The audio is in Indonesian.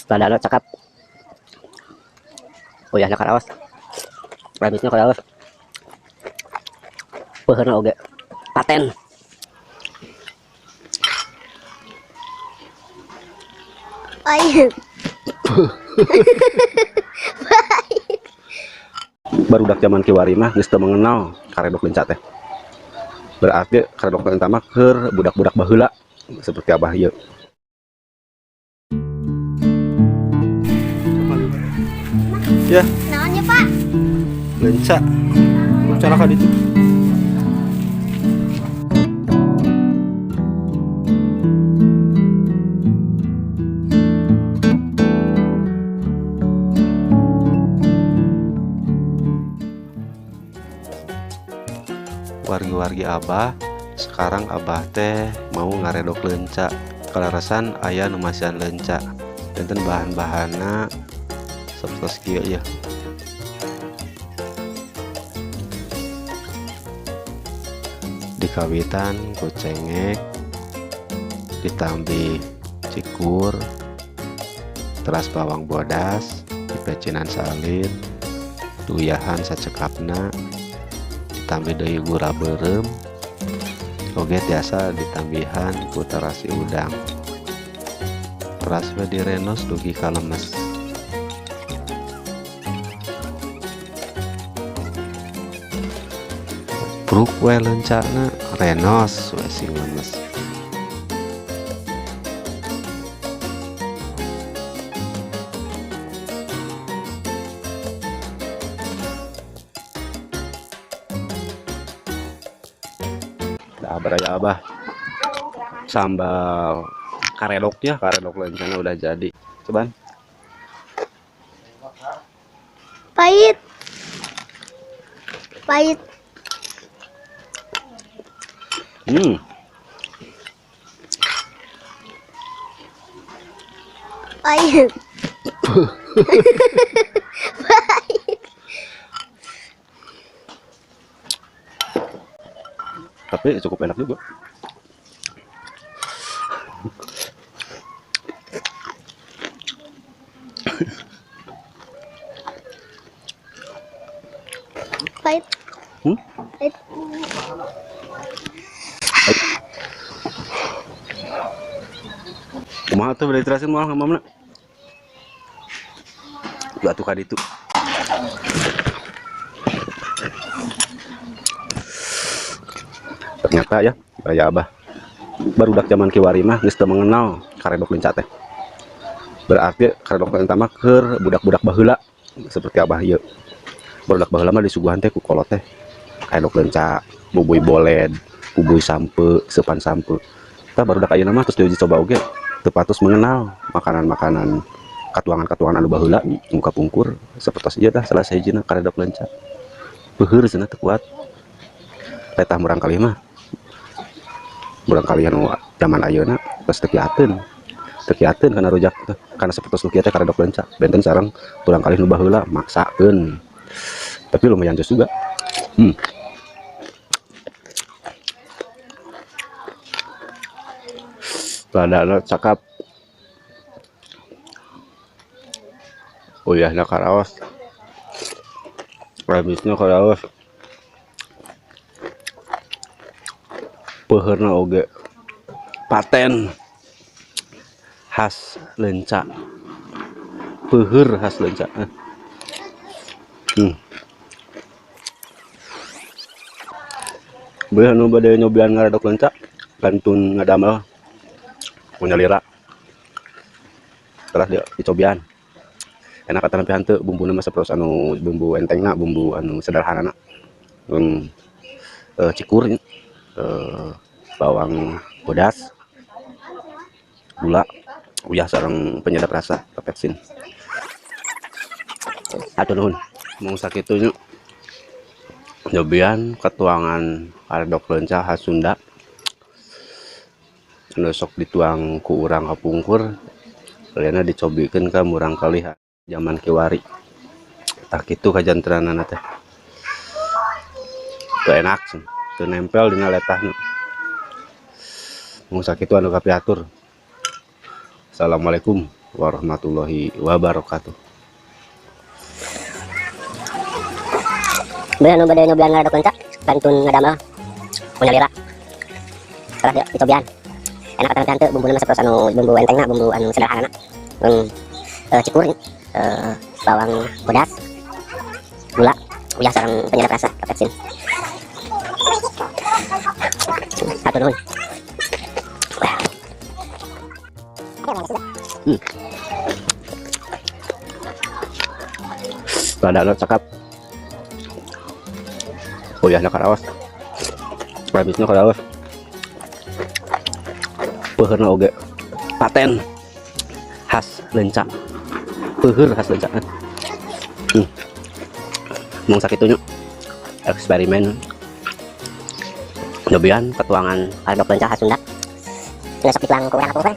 Ladana cakap. Oh ya, nakarawas. Rambutnya karawas. Peheurna oge. Paten. Pahit. Barudak zaman kiwari mah geus teu mengenal karedok leunca teh. Berarti karedok leunca mah keur budak-budak baheula seperti abah ieu. Ya, Naonnya, Pak? leunca. Cara ka ditu. Wargi-wargi abah, sekarang abah teh mau ngaredok leunca. Kalarasan aya nu masihan leunca. Benten bahan-bahanna sapertos kieu ya. Dikawitan ku cengek, ditambi cikur, teras bawang bodas, dipecinan salin, duyahan sacekapna, ditambi deui gula beureum, oge tiasa ditambihan ku terasi udang. Teras we direnos dugi kalemes. Bruk we leuncana renos we sing lemes. Dah beraya abah sambal karedok ya, karedok lencana udah jadi. Coba Pahit. Pahit. Pahit. tapi cukup enak juga. Pahit. Pahit. Kumaha tuh beli terasin moal ngamamna? Batu ka ditu. Ternyata ya, beraya abah. Barudak zaman kiwari mah geus teu mengenal karedok leunca teh. Berarti karedok leunca mah keur budak-budak baheula seperti abah ieu. Barudak baheula mah disuguhan teh ku kolot teh. Karedok leunca, bubui boled, bubui sampe, sepan sampe. Tah barudak ayeuna mah terus diuji coba oge teu patos mengenal makanan-makanan katuangan-katuangan anu baheula muka pungkur sapertos ieu tah salah sahijina karedok leunca. Beuheur cenah teu kuat. Tetah murang kali mah murang kali anu zaman ayeuna geus teu kiateun. Teu kiateun kana rujak kana sapertos nu kieu teh karedok leunca. Benten sareng murang kali nu baheula maksakeun. Tapi lumayan jos juga. Ladana cakap. Uyahna karaos. Rambutnya karaos. Peheurna oge paten khas leunca. Peuheur khas leunca. Beuh anu bade nyobian ngaredok leunca gantun ngadamel punya lira. Setelah dia dicobian enak kata nampihan teu bumbuna mah sapertos anu bumbu entengna, bumbu anu sederhanana. Cikur, bawang bodas, gula, uyah sareng penyedap rasa pepsin. Atur nuhun, mung sakitu nya nyobian katuangan karedok leunca khas Sunda. Anu sok dituang ku urang kapungkur, kaliana dicobikeun ka murang kali zaman kiwari. Tah kitu kajantranana teh. Teu enak, teu nempel dina letahna. Mau sakit anu kapiatur. Assalamualaikum warahmatullahi wabarakatuh. Bener nu bade nyobian ngaredok lencak, kantun ngadamel. Punya lira. Salah ya dicobian. Enak kata tante bumbuna masuk anu bumbu entengna, bumbu anu sederhana. Cikur, bawang pedas, gula, uyah sareng penyedap rasa, kapeksin. Satu nuhun. Ladana cakap. Uyahna karaos. Rabisna karaos. Peuheurna oge paten khas lencak. Peuheur khas lencak. Mung sakitunya eksperimen nyobian petuangan karedok lencak khas Sunda. Besok dituang ke urang aku kan.